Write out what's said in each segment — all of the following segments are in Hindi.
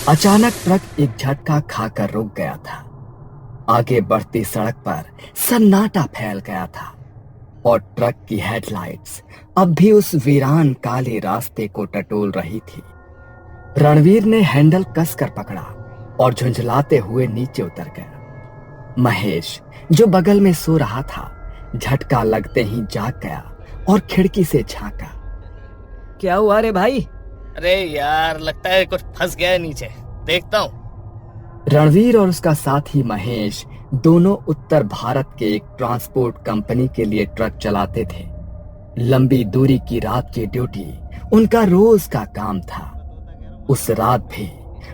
अचानक ट्रक एक झटका खाकर रुक गया था। आगे बढ़ती सड़क पर सन्नाटा फैल गया था और ट्रक की हेडलाइट्स अब भी उस वीरान काले रास्ते को टटोल रही थी। रणवीर ने हैंडल कसकर पकड़ा और झुंझलाते हुए नीचे उतर गया। महेश, जो बगल में सो रहा था, झटका लगते ही जाग गया और खिड़की से झांका। क्या हुआ रे भाई? अरे यार, लगता है कुछ फंस गया है नीचे, देखता हूँ। रणवीर और उसका साथी महेश दोनों उत्तर भारत के एक ट्रांसपोर्ट कंपनी के लिए ट्रक चलाते थे। लंबी दूरी की रात की ड्यूटी उनका रोज का काम था। उस रात भी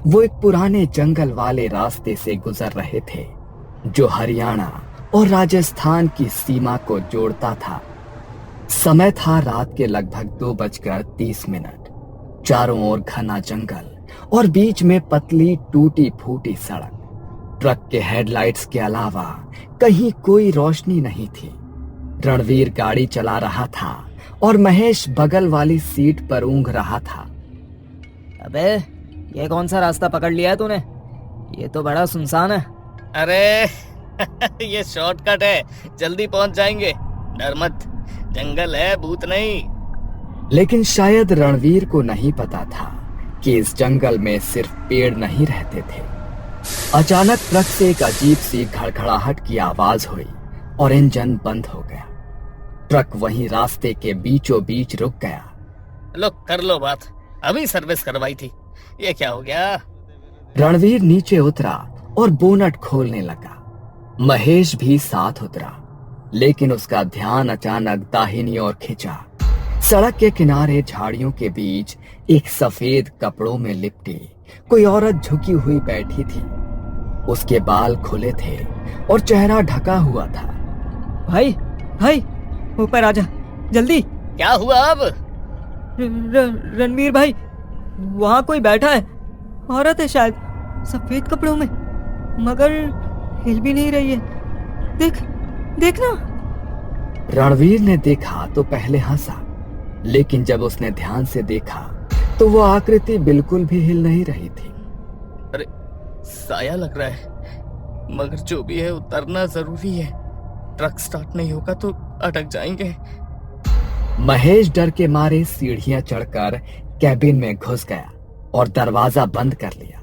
वो एक पुराने जंगल वाले रास्ते से गुजर रहे थे जो हरियाणा और राजस्थान की सीमा को जोड़ता था। समय था रात के लगभग 2:30। चारों ओर घना जंगल और बीच में पतली टूटी फूटी सड़क। ट्रक के हेडलाइट्स के अलावा कहीं कोई रोशनी नहीं थी। रणवीर गाड़ी चला रहा था और महेश बगल वाली सीट पर ऊँघ रहा था। अबे, ये कौन सा रास्ता पकड़ लिया है तूने? ये तो बड़ा सुनसान है। अरे ये शॉर्टकट है, जल्दी पहुंच जाएंगे, डर मत, जंगल है, भूत नहीं। लेकिन शायद रणवीर को नहीं पता था कि इस जंगल में सिर्फ पेड़ नहीं रहते थे। अचानक ट्रक से एक अजीब सी खड़खड़ाहट की आवाज हुई और इंजन बंद हो गया। ट्रक वहीं रास्ते के बीचों बीच रुक गया। लो, कर लो बात, अभी सर्विस करवाई थी, ये क्या हो गया? रणवीर नीचे उतरा और बोनट खोलने लगा। महेश भी साथ उतरा, लेकिन उसका ध्यान अचानक दाहिनी ओर खिंचा। सड़क के किनारे झाड़ियों के बीच एक सफेद कपड़ों में लिपटी कोई औरत झुकी हुई बैठी थी। उसके बाल खुले थे और चेहरा ढका हुआ था। भाई भाई, ऊपर आजा जल्दी। क्या हुआ अब? रणवीर भाई, वहाँ कोई बैठा है, औरत है शायद, सफेद कपड़ों में, मगर हिल भी नहीं रही है। देख, देखना। रणवीर ने देखा तो पहले हंसा, लेकिन जब उसने ध्यान से देखा तो वो आकृति बिल्कुल भी हिल नहीं रही थी। अरे, साया लग रहा है, मगर जो भी है उतरना जरूरी है, ट्रक स्टार्ट नहीं होगा तो अटक जाएंगे। महेश डर के मारे सीढ़ियां चढ़कर कैबिन में घुस गया और दरवाजा बंद कर लिया।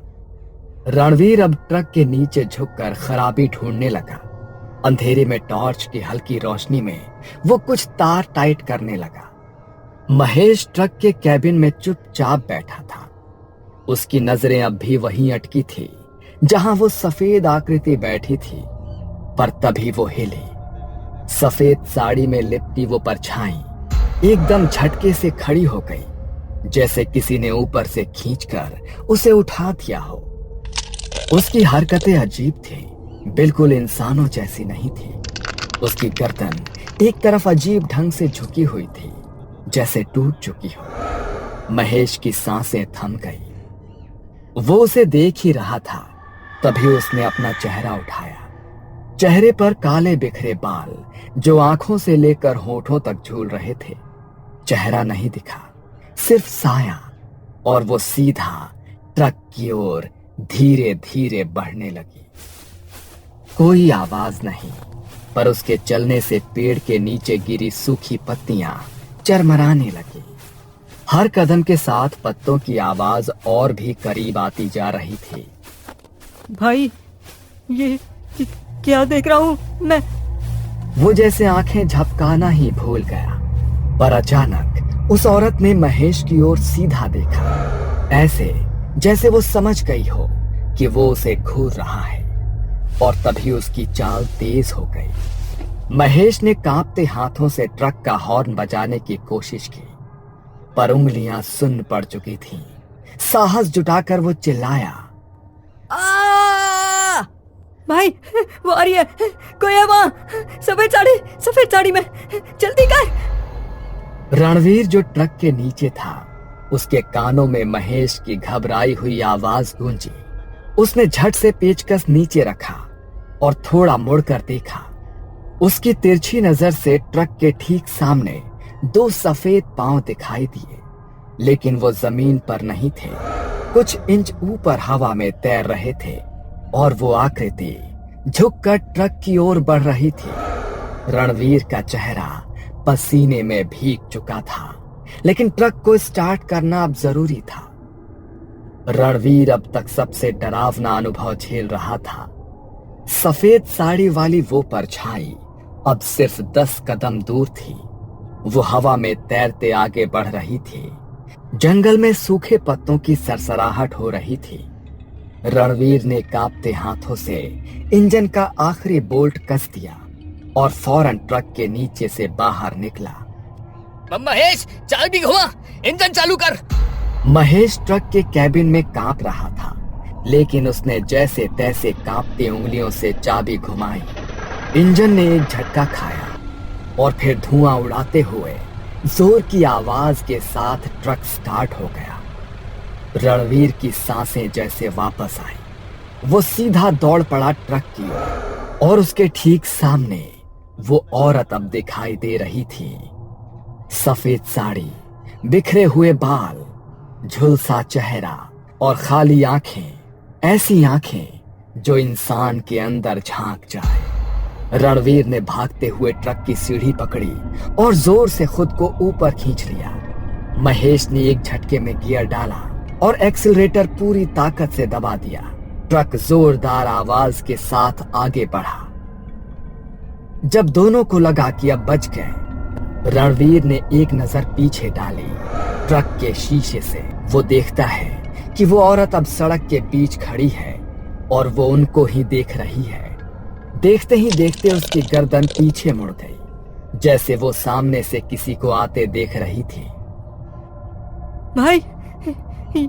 रणवीर अब ट्रक के नीचे झुककर खराबी ढूंढने लगा। अंधेरे में टॉर्च की हल्की रोशनी में वो कुछ तार टाइट करने लगा। महेश ट्रक के कैबिन में चुपचाप बैठा था। उसकी नजरें अब भी वहीं अटकी थी जहां वो सफेद आकृति बैठी थी, पर तभी वो हिली। सफेद साड़ी में लिपटी वो परछाई एकदम झटके से खड़ी हो गई, जैसे किसी ने ऊपर से खींचकर उसे उठा दिया हो। उसकी हरकतें अजीब थी, बिल्कुल इंसानों जैसी नहीं थी। उसकी गर्दन एक तरफ अजीब ढंग से झुकी हुई थी, जैसे टूट चुकी हो। महेश की सांसें थम गई। वो उसे देख ही रहा था, तभी उसने अपना चेहरा उठाया। चेहरे पर काले बिखरे बाल जो आंखों से लेकर होठों तक झूल रहे थे। चेहरा नहीं दिखा, सिर्फ साया, और वो सीधा ट्रक की ओर धीरे धीरे बढ़ने लगी। कोई आवाज नहीं, पर उसके चलने से पेड़ के नीचे गिरी सूखी पत्तियां चरमराने लगी। हर कदम के साथ पत्तों की आवाज और भी करीब आती जा रही थी। भाई, ये क्या देख रहा हूँ मैं? वो जैसे आंखें झपकाना ही भूल गया, पर अचानक उस औरत ने महेश की ओर सीधा देखा, ऐसे जैसे वो समझ गई हो कि वो उसे घूर रहा है, और तभी उसकी चाल तेज हो गई। महेश ने कांपते हाथों से ट्रक का हॉर्न बजाने की कोशिश की, पर उंगलियां सुन्न पड़ चुकी थीं। साहस जुटाकर वो चिल्लाया, आ! भाई, वो आ रही है, कोई है वहां, सफेद साड़ी में, जल्दी कर। रणवीर जो ट्रक के नीचे था, उसके कानों में महेश की घबराई हुई आवाज गूंजी। उसने झट से पेचकस नीचे रखा और थोड़ा मुड़कर देखा। उसकी तिरछी नजर से ट्रक के ठीक सामने दो सफेद पांव दिखाई दिए, लेकिन वो जमीन पर नहीं थे। कुछ इंच ऊपर हवा में तैर रहे थे और वो आकृति झुककर ट्रक की ओर बढ़ रही थी। रणवीर का चेहरा पसीने में भीग चुका था, लेकिन ट्रक को स्टार्ट करना अब जरूरी था। रणवीर अब तक सबसे डरावना अनुभव झेल रहा था। सफेद साड़ी वाली वो परछाई अब सिर्फ 10 कदम दूर थी। वो हवा में तैरते आगे बढ़ रही थी। जंगल में सूखे पत्तों की सरसराहट हो रही थी। रणवीर ने कांपते हाथों से इंजन का आखिरी बोल्ट कस दिया और फौरन ट्रक के नीचे से बाहर निकला। महेश, चाल भी घुमा, इंजन चालू कर। महेश ट्रक के कैबिन में कांप रहा था, लेकिन उसने जैसे तैसे कांपती उंगलियों से चाबी घुमाई। इंजन ने एक झटका खाया और फिर धुआं उड़ाते हुए जोर की आवाज के साथ ट्रक स्टार्ट हो गया। रणवीर की सांसें जैसे वापस आई। वो सीधा दौड़ पड़ा ट्रक की ओर और उसके ठीक सामने वो औरत अब दिखाई दे रही थी। सफेद साड़ी, बिखरे हुए बाल, झुलसा चेहरा और खाली आंखें, ऐसी आंखें जो इंसान के अंदर झांक जाए। रणवीर ने भागते हुए ट्रक की सीढ़ी पकड़ी और जोर से खुद को ऊपर खींच लिया। महेश ने एक झटके में गियर डाला और एक्सीलरेटर पूरी ताकत से दबा दिया। ट्रक जोरदार आवाज के साथ आगे बढ़ा। जब दोनों को लगा कि अब बच गए, रणवीर ने एक नजर पीछे डाली। ट्रक के शीशे से वो देखता है कि वो औरत अब सड़क के बीच खड़ी है और वो उनको ही देख रही है। देखते ही देखते उसकी गर्दन पीछे मुड़ गई, जैसे वो सामने से किसी को आते देख रही थी। भाई,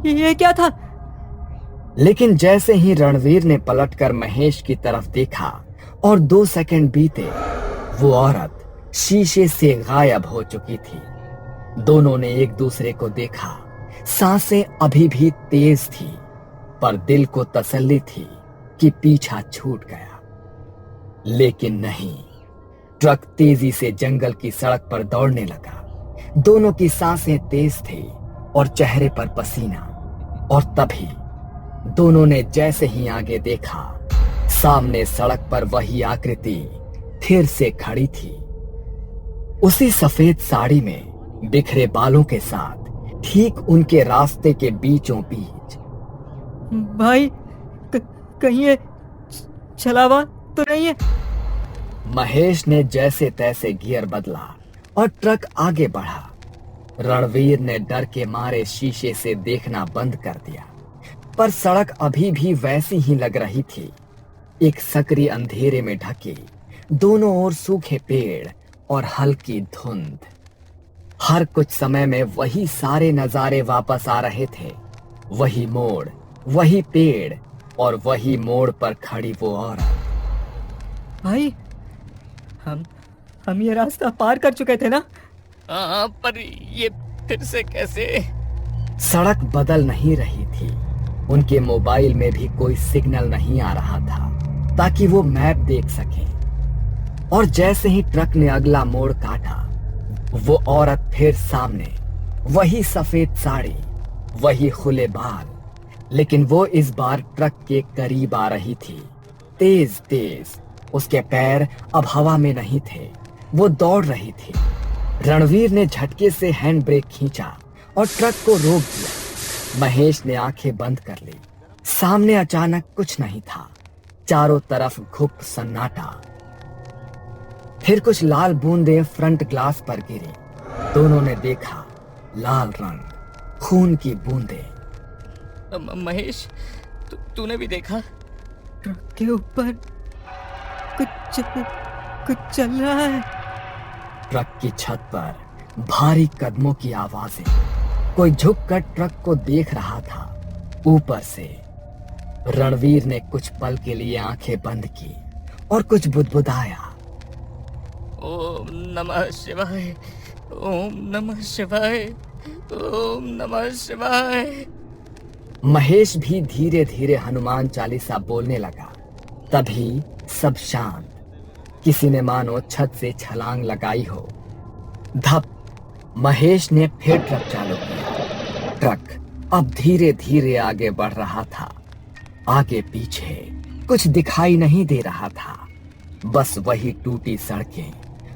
ये क्या था? लेकिन जैसे ही रणवीर ने पलटकर महेश की तरफ देखा और 2 सेकंड बीते, वो औरत शीशे से गायब हो चुकी थी। दोनों ने एक दूसरे को देखा। सांसें अभी भी तेज थी, पर दिल को तसल्ली थी कि पीछा छूट गया। लेकिन नहीं, ट्रक तेजी से जंगल की सड़क पर दौड़ने लगा। दोनों की सांसें तेज थी और चेहरे पर पसीना। और तभी दोनों ने जैसे ही आगे देखा, सामने सड़क पर वही आकृति फिर से खड़ी थी, उसी सफेद साड़ी में बिखरे बालों के साथ, ठीक उनके रास्ते के बीचों बीच। भाई, कहीं ये छलावा तो नहीं है? महेश ने जैसे तैसे गियर बदला और ट्रक आगे बढ़ा। रणवीर ने डर के मारे शीशे से देखना बंद कर दिया, पर सड़क अभी भी वैसी ही लग रही थी, एक सकरी अंधेरे में ढकी, दोनों ओर सूखे पेड़ और हल्की धुंध। हर कुछ समय में वही सारे नजारे वापस आ रहे थे। वही मोड़, वही पेड़ और वही मोड़ पर खड़ी वो औरत। भाई, हम ये रास्ता पार कर चुके थे ना? हाँ, पर ये फिर से कैसे? सड़क बदल नहीं रही थी। उनके मोबाइल में भी कोई सिग्नल नहीं आ रहा था ताकि वो मैप देख सके। और जैसे ही ट्रक ने अगला मोड़ काटा, वो औरत फिर सामने, वही सफेद साड़ी, वही खुले बाल, लेकिन वो इस बार ट्रक के करीब आ रही थी, तेज तेज। उसके पैर अब हवा में नहीं थे, वो दौड़ रही थी। रणवीर ने झटके से हैंड ब्रेक खींचा और ट्रक को रोक दिया। महेश ने आंखें बंद कर ली। सामने अचानक कुछ नहीं था, चारों तरफ घुप सन्नाटा। फिर कुछ लाल बूंदें फ्रंट ग्लास पर गिरी। दोनों ने देखा, लाल रंग, खून की बूंदें। महेश, तूने भी देखा? ट्रक के ऊपर कुछ चल रहा है। ट्रक की छत पर भारी कदमों की आवाजें। कोई झुककर ट्रक को देख रहा था ऊपर से। रणवीर ने कुछ पल के लिए आंखें बंद की और कुछ बुदबुदाया। ओम नमः शिवाय, ओम नमः शिवाय, ओम नमः शिवाय। महेश भी धीरे धीरे हनुमान चालीसा बोलने लगा। तभी सब शांत। किसी ने मानो छत से छलांग लगाई हो। धप। महेश ने फिर ट्रक चालू किया। ट्रक अब धीरे धीरे आगे बढ़ रहा था। आगे पीछे कुछ दिखाई नहीं दे रहा था, बस वही टूटी सड़कें,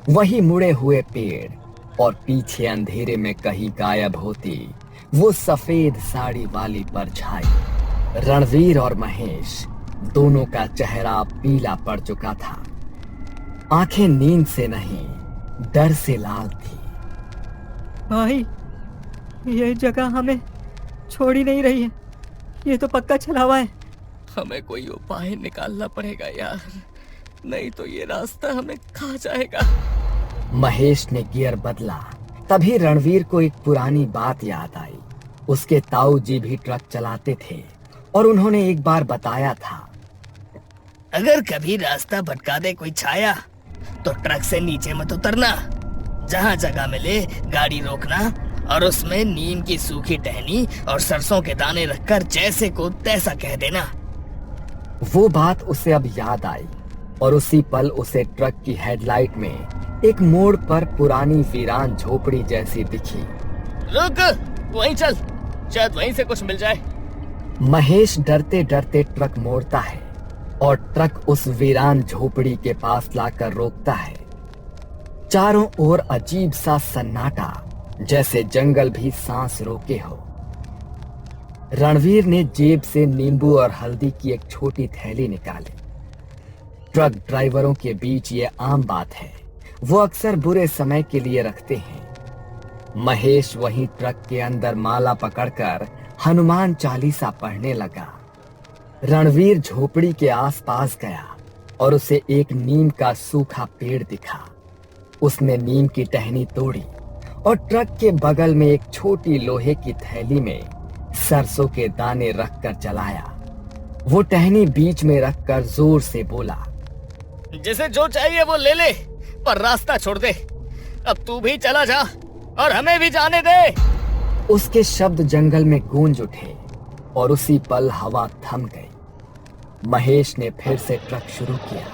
वही मुड़े हुए पेड़ और पीछे अंधेरे में कहीं गायब होती वो सफेद साड़ी वाली परछाई। रणवीर और महेश दोनों का चेहरा पीला पड़ चुका था। आंखें नींद से नहीं, डर से लाल थी। भाई, ये जगह हमें छोड़ ही नहीं रही है। ये तो पक्का चला हुआ है। हमें कोई उपाय निकालना पड़ेगा यार, नहीं तो ये रास्ता हमें खा जाएगा। महेश ने गियर बदला। तभी रणवीर को एक पुरानी बात याद आई। उसके ताऊ जी भी ट्रक चलाते थे और उन्होंने एक बार बताया था, अगर कभी रास्ता भटका दे कोई छाया तो ट्रक से नीचे मत उतरना। जहाँ जगह मिले गाड़ी रोकना और उसमें नीम की सूखी टहनी और सरसों के दाने रखकर जैसे को तैसा कह देना। वो बात उसे अब याद आई और उसी पल उसे ट्रक की हेडलाइट में एक मोड़ पर पुरानी वीरान झोपड़ी जैसी दिखी। रुक, वहीं चल, शायद वहीं से कुछ मिल जाए। महेश डरते डरते ट्रक मोड़ता है और ट्रक उस वीरान झोपड़ी के पास लाकर रोकता है। चारों ओर अजीब सा सन्नाटा, जैसे जंगल भी सांस रोके हो। रणवीर ने जेब से नींबू और हल्दी की एक छोटी थैली निकाली। ट्रक ड्राइवरों के बीच ये आम बात है, वो अक्सर बुरे समय के लिए रखते हैं। महेश वहीं ट्रक के अंदर माला पकड़कर हनुमान चालीसा पढ़ने लगा। रणवीर झोपड़ी के आसपास गया और उसे एक नीम का सूखा पेड़ दिखा। उसने नीम की टहनी तोड़ी और ट्रक के बगल में एक छोटी लोहे की थैली में सरसों के दाने रखकर चलाया। वो टहनी बीच में रखकर जोर से बोला, जिसे जो चाहिए वो ले ले, पर रास्ता छोड़ दे। अब तू भी चला जा और हमें भी जाने दे। उसके शब्द जंगल में गूंज उठे और उसी पल हवा थम गई। महेश ने फिर से ट्रक शुरू किया।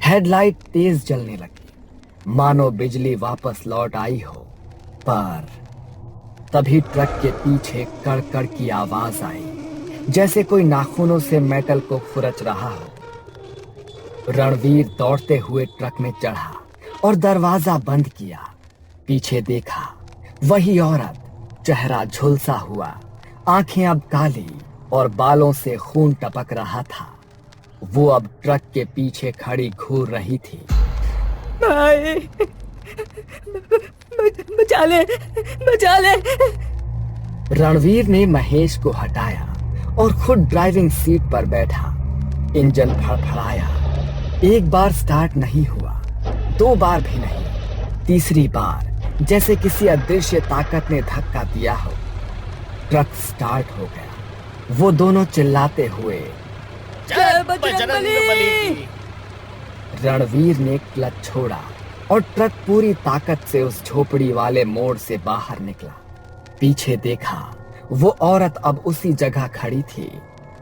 हेडलाइट तेज जलने लगी, मानो बिजली वापस लौट आई हो। पर तभी ट्रक के पीछे कड़कड़ की आवाज आई, जैसे कोई नाखूनों से मेटल को खुरच रहा हो। रणवीर दौड़ते हुए ट्रक में चढ़ा और दरवाजा बंद किया। पीछे देखा, वही औरत, चेहरा झुलसा हुआ, आंखें अब काली और बालों से खून टपक रहा था। वो अब ट्रक के पीछे खड़ी घूर रही थी। भाई, बचा ले, बचा ले। रणवीर ने महेश को हटाया और खुद ड्राइविंग सीट पर बैठा। इंजन फड़फड़ाया। एक बार स्टार्ट नहीं हुआ, दो बार भी नहीं, तीसरी बार जैसे किसी अदृश्य ताकत ने धक्का दिया हो। ट्रक स्टार्ट हो गया। वो दोनों चिल्लाते हुए, जय बजरंगबली। रणवीर ने क्लच छोड़ा और ट्रक पूरी ताकत से उस झोपड़ी वाले मोड़ से बाहर निकला। पीछे देखा, वो औरत अब उसी जगह खड़ी थी,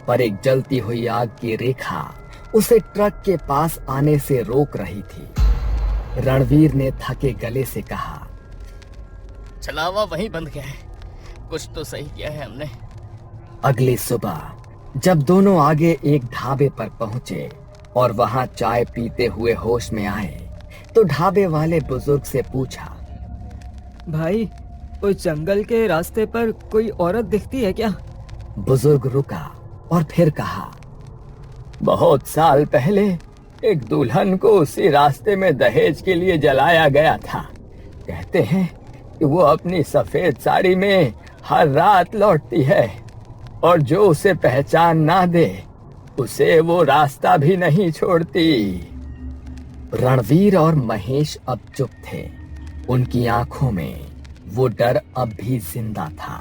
पर एक जलती हुई आग की रेखा उसे ट्रक के पास आने से रोक रही थी। रणवीर ने थके गले से कहा, चलावा वहीं बंद गया है, कुछ तो सही किया है हमने। अगली सुबह जब दोनों आगे एक ढाबे पर पहुंचे और वहां चाय पीते हुए होश में आए, तो ढाबे वाले बुजुर्ग से पूछा, भाई, उस जंगल के रास्ते पर कोई औरत दिखती है क्या? बुजुर्ग रुका और फिर कहा, बहुत साल पहले एक दुल्हन को उसी रास्ते में दहेज के लिए जलाया गया था। कहते हैं कि वो अपनी सफेद साड़ी में हर रात लौटती है और जो उसे पहचान ना दे उसे वो रास्ता भी नहीं छोड़ती। रणवीर और महेश अब चुप थे। उनकी आंखों में वो डर अब भी जिंदा था।